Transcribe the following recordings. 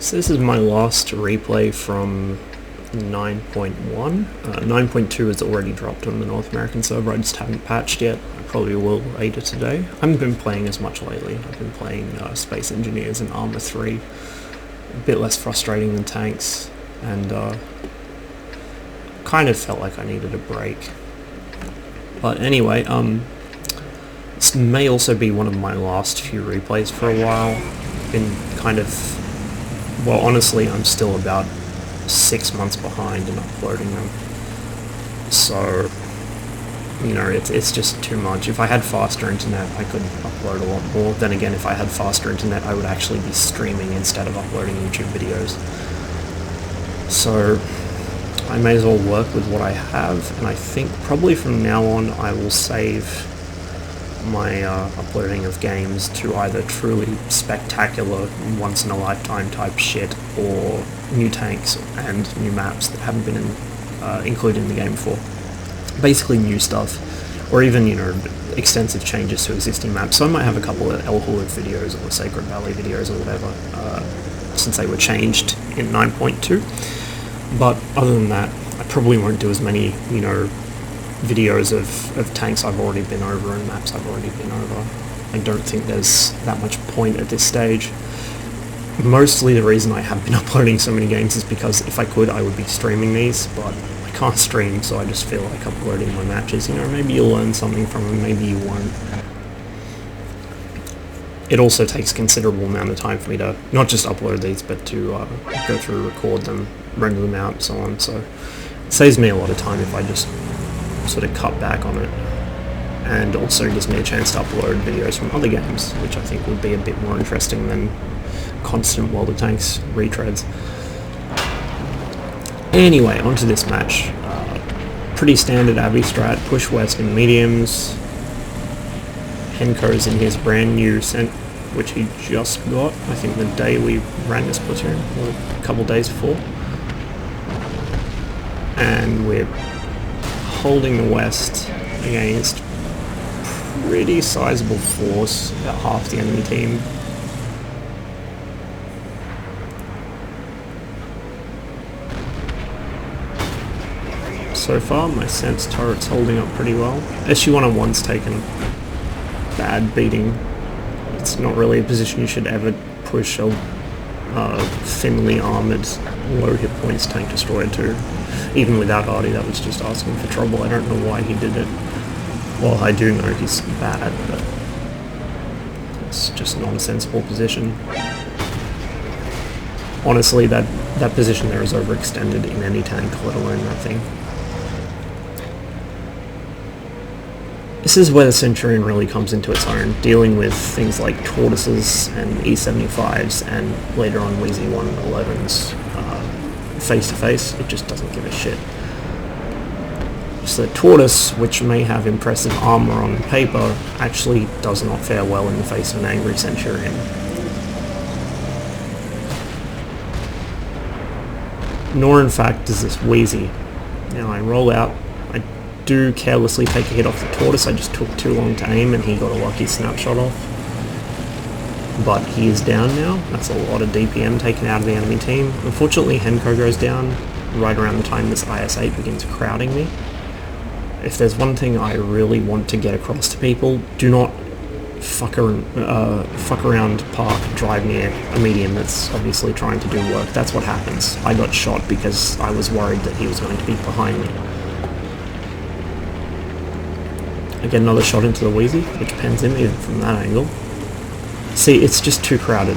So this is my last replay from 9.1. 9.2 has already dropped on the North American server. I just haven't patched yet. I probably will later today. I haven't been playing as much lately. I've been playing Space Engineers and Arma 3. A bit less frustrating than tanks, and kind of felt like I needed a break. But anyway, this may also be one of my last few replays for a while. Been kind of... Well, honestly, I'm still about 6 months behind in uploading them. So, you know, it's just too much. If I had faster internet, I could upload a lot more. Then again, if I had faster internet, I would actually be streaming instead of uploading YouTube videos. So, I may as well work with what I have, and I think probably from now on I will save my uploading of games to either truly spectacular, once-in-a-lifetime type shit, or new tanks and new maps that haven't been included in the game before. Basically new stuff, or even, you know, extensive changes to existing maps. So I might have a couple of El Hula videos or Sacred Valley videos or whatever, since they were changed in 9.2. But other than that, I probably won't do as many, you know, videos of tanks I've already been over and maps I've already been over. I don't think there's that much point at this stage. Mostly the reason I have been uploading so many games is because if I could, I would be streaming these, but I can't stream, so I just feel like uploading my matches. You know, maybe you'll learn something from them, maybe you won't. It also takes a considerable amount of time for me to not just upload these, but to go through, record them, render them out, and so on. So it saves me a lot of time if I just sort of cut back on it, and also gives me a chance to upload videos from other games, which I think would be a bit more interesting than constant World of Tanks retreads. Anyway, onto this match. Pretty standard Abbey strat, push west in mediums. Henko's in his brand new scent, which he just got, I think the day we ran this platoon, or a couple days before. And we're holding the west against pretty sizable force, about half the enemy team. So far, my sense turret's holding up pretty well. SU-101's taken a bad beating. It's not really a position you should ever push a thinly armoured, low hit points tank destroyer to. Even without Artie, that was just asking for trouble. I don't know why he did it. Well, I do know he's bad, but it's just not a sensible position. Honestly, that position there is overextended in any tank, let alone that thing. This is where the Centurion really comes into its own, dealing with things like Tortoises and E75s and later on Wheezy 111s face-to-face. It just doesn't give a shit. So the Tortoise, which may have impressive armor on paper, actually does not fare well in the face of an angry Centurion. Nor in fact does this Wheezy. Now I roll out, I do carelessly take a hit off the Tortoise. I just took too long to aim and he got a lucky snapshot off. But he is down now. That's a lot of DPM taken out of the enemy team. Unfortunately, Henko goes down right around the time this IS-8 begins crowding me. If there's one thing I really want to get across to people, do not fuck around, park, drive near a medium that's obviously trying to do work. That's what happens. I got shot because I was worried that he was going to be behind me. I get another shot into the Wheezy, which pens him even from that angle. See, it's just too crowded.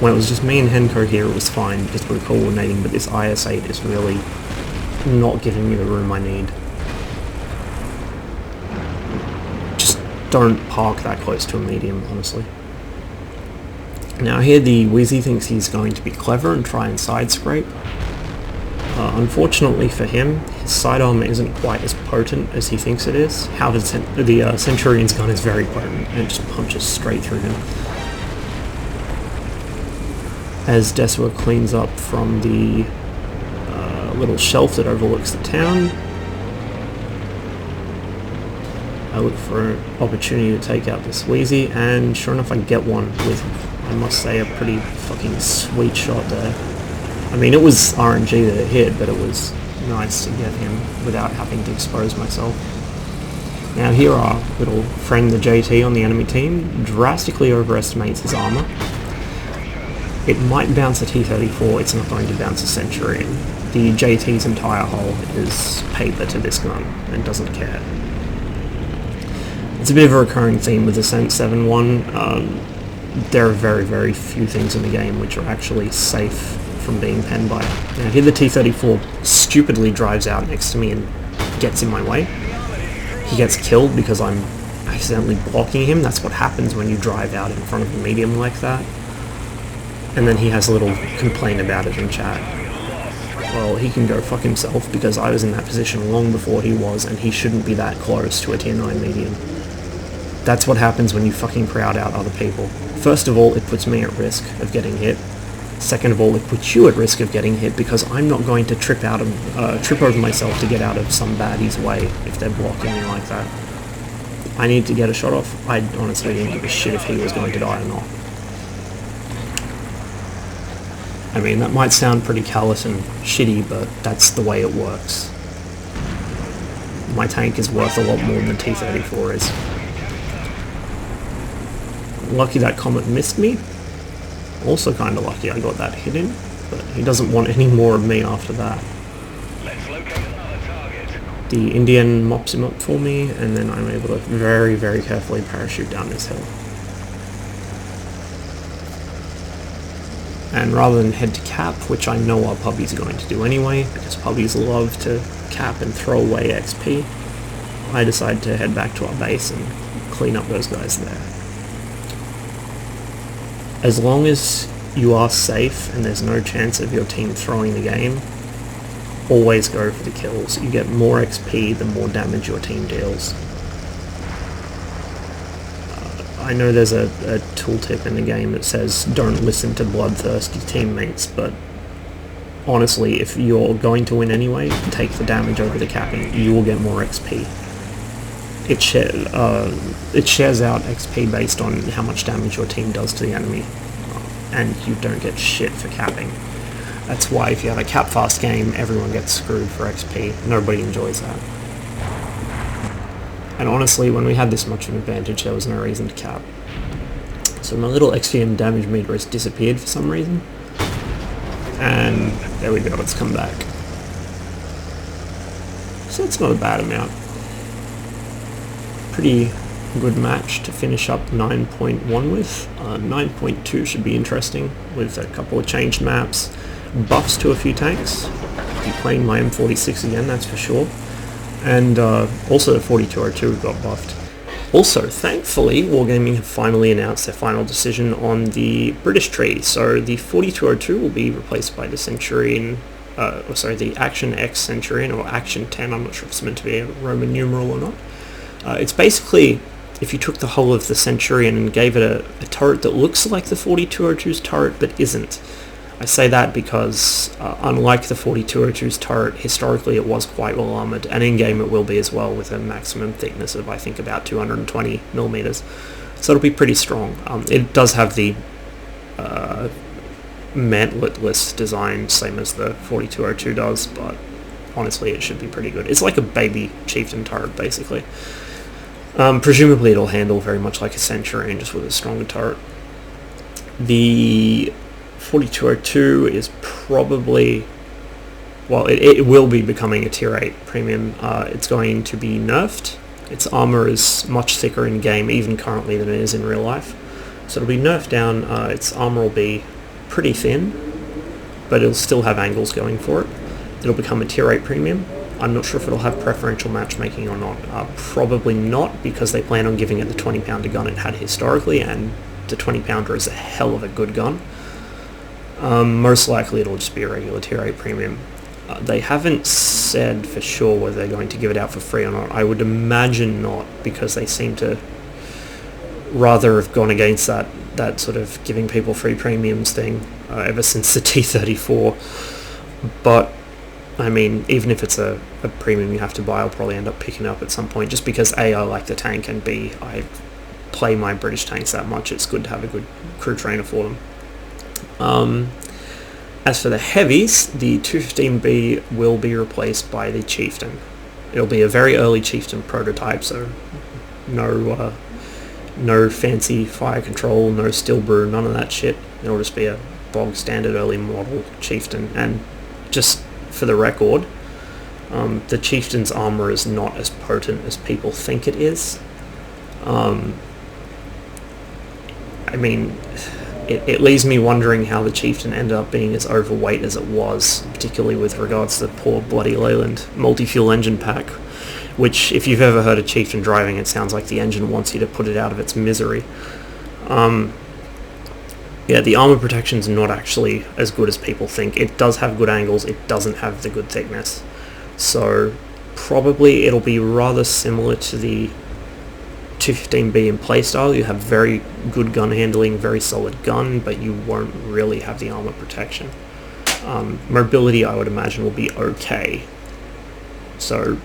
When it was just me and Henko here, it was fine, just we're coordinating, but this IS-8 is really not giving me the room I need. Just don't park that close to a medium, honestly. Now here the Wheezy thinks he's going to be clever and try and side scrape. Unfortunately for him, his sidearm isn't quite as potent as he thinks it is. However, the Centurion's gun is very potent and it just punches straight through him. As Desua cleans up from the little shelf that overlooks the town, I look for an opportunity to take out this Wheezy, and sure enough I get one with I must say, a pretty fucking sweet shot there. I mean, it was RNG that it hit, but it was nice to get him without having to expose myself. Now here our little friend the JT on the enemy team drastically overestimates his armor. It might bounce a T-34, it's not going to bounce a Centurion. The JT's entire hull is paper to this gun and doesn't care. It's a bit of a recurring theme with the Cent 7-1. There are very, very few things in the game which are actually safe from being penned by. Now here the T-34 stupidly drives out next to me and gets in my way. He gets killed because I'm accidentally blocking him. That's what happens when you drive out in front of a medium like that. And then he has a little complaint about it in chat. Well, he can go fuck himself because I was in that position long before he was, and he shouldn't be that close to a tier 9 medium. That's what happens when you fucking crowd out other people. First of all, it puts me at risk of getting hit. Second of all, it puts you at risk of getting hit because I'm not going to trip over myself to get out of some baddie's way if they're blocking me like that. I need to get a shot off. I honestly didn't give a shit if he was going to die or not. I mean, that might sound pretty callous and shitty, but that's the way it works. My tank is worth a lot more than the T-34 is. Lucky that Comet missed me. Also kinda lucky I got that hit in, but he doesn't want any more of me after that. The Indian mops him up for me, and then I'm able to very, very carefully parachute down this hill. And rather than head to cap, which I know our puppies are going to do anyway, because puppies love to cap and throw away XP, I decide to head back to our base and clean up those guys there. As long as you are safe and there's no chance of your team throwing the game, always go for the kills. You get more XP the more damage your team deals. I know there's a tooltip in the game that says don't listen to bloodthirsty teammates, but honestly, if you're going to win anyway, take the damage over the capping. You will get more XP. It shares out XP based on how much damage your team does to the enemy, and you don't get shit for capping. That's why if you have a cap fast game, everyone gets screwed for XP. Nobody enjoys that. And honestly, when we had this much of an advantage, there was no reason to cap. So my little XP damage meter has disappeared for some reason. And there we go, it's come back. So it's not a bad amount. Pretty good match to finish up 9.1 with. 9.2 should be interesting, with a couple of changed maps. Buffs to a few tanks. I'll be playing my M46 again, that's for sure. And also the 4202 got buffed. Also, thankfully, Wargaming have finally announced their final decision on the British tree. So the 4202 will be replaced by the Centurion, the Action X Centurion, or Action 10, I'm not sure if it's meant to be a Roman numeral or not. It's basically, if you took the whole of the Centurion and gave it a turret that looks like the 4202's turret, but isn't. I say that because, unlike the 4202's turret, historically it was quite well armoured, and in-game it will be as well, with a maximum thickness of, I think, about 220mm. So it'll be pretty strong. It does have the mantletless design, same as the 4202 does, but honestly it should be pretty good. It's like a baby chieftain turret, basically. Presumably it'll handle very much like a Centurion, just with a stronger turret. The 4202 is probably, well, it will be becoming a tier 8 premium. It's going to be nerfed. Its armor is much thicker in game, even currently, than it is in real life. So it'll be nerfed down. Its armor will be pretty thin, but it'll still have angles going for it. It'll become a tier 8 premium. I'm not sure if it'll have preferential matchmaking or not. Probably not, because they plan on giving it the 20-pounder gun it had historically, and the 20-pounder is a hell of a good gun. Most likely it'll just be a regular tier 8 premium. They haven't said for sure whether they're going to give it out for free or not. I would imagine not, because they seem to rather have gone against that sort of giving people free premiums thing ever since the T-34. But, I mean, even if it's a premium you have to buy, I'll probably end up picking up at some point, just because A, I like the tank, and B, I play my British tanks that much, it's good to have a good crew trainer for them. As for the heavies, the 215B will be replaced by the Chieftain. It'll be a very early Chieftain prototype, so no fancy fire control, no steel brew, none of that shit. It'll just be a bog standard early model Chieftain. And just for the record, the Chieftain's armor is not as potent as people think it is. I mean, it leaves me wondering how the Chieftain ended up being as overweight as it was, particularly with regards to the poor bloody Leyland multi-fuel engine pack, which, if you've ever heard a Chieftain driving, it sounds like the engine wants you to put it out of its misery. Yeah, the armor protection's not actually as good as people think. It does have good angles, it doesn't have the good thickness. So probably it'll be rather similar to the 215B in playstyle. You have very good gun handling, very solid gun, but you won't really have the armor protection. Mobility, I would imagine, will be okay. So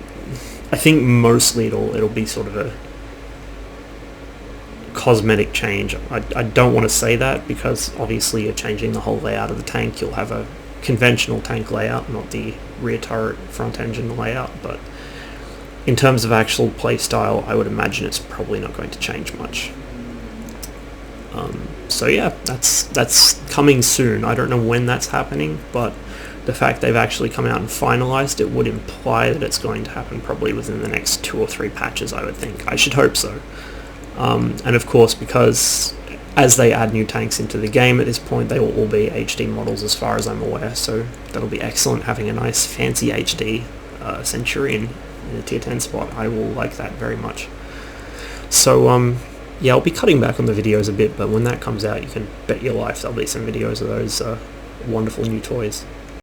I think mostly it'll be sort of a cosmetic change. I don't want to say that because obviously you're changing the whole layout of the tank. You'll have a conventional tank layout, not the rear turret front engine layout, but in terms of actual playstyle, I would imagine it's probably not going to change much. So yeah, that's coming soon. I don't know when that's happening, but the fact they've actually come out and finalized it would imply that it's going to happen probably within the next 2 or 3 patches, I would think. I should hope so. And of course, because as they add new tanks into the game at this point, they will all be HD models as far as I'm aware, so that'll be excellent, having a nice fancy HD Centurion in a tier 10 spot. I will like that very much. So yeah, I'll be cutting back on the videos a bit, but when that comes out, you can bet your life there'll be some videos of those wonderful new toys.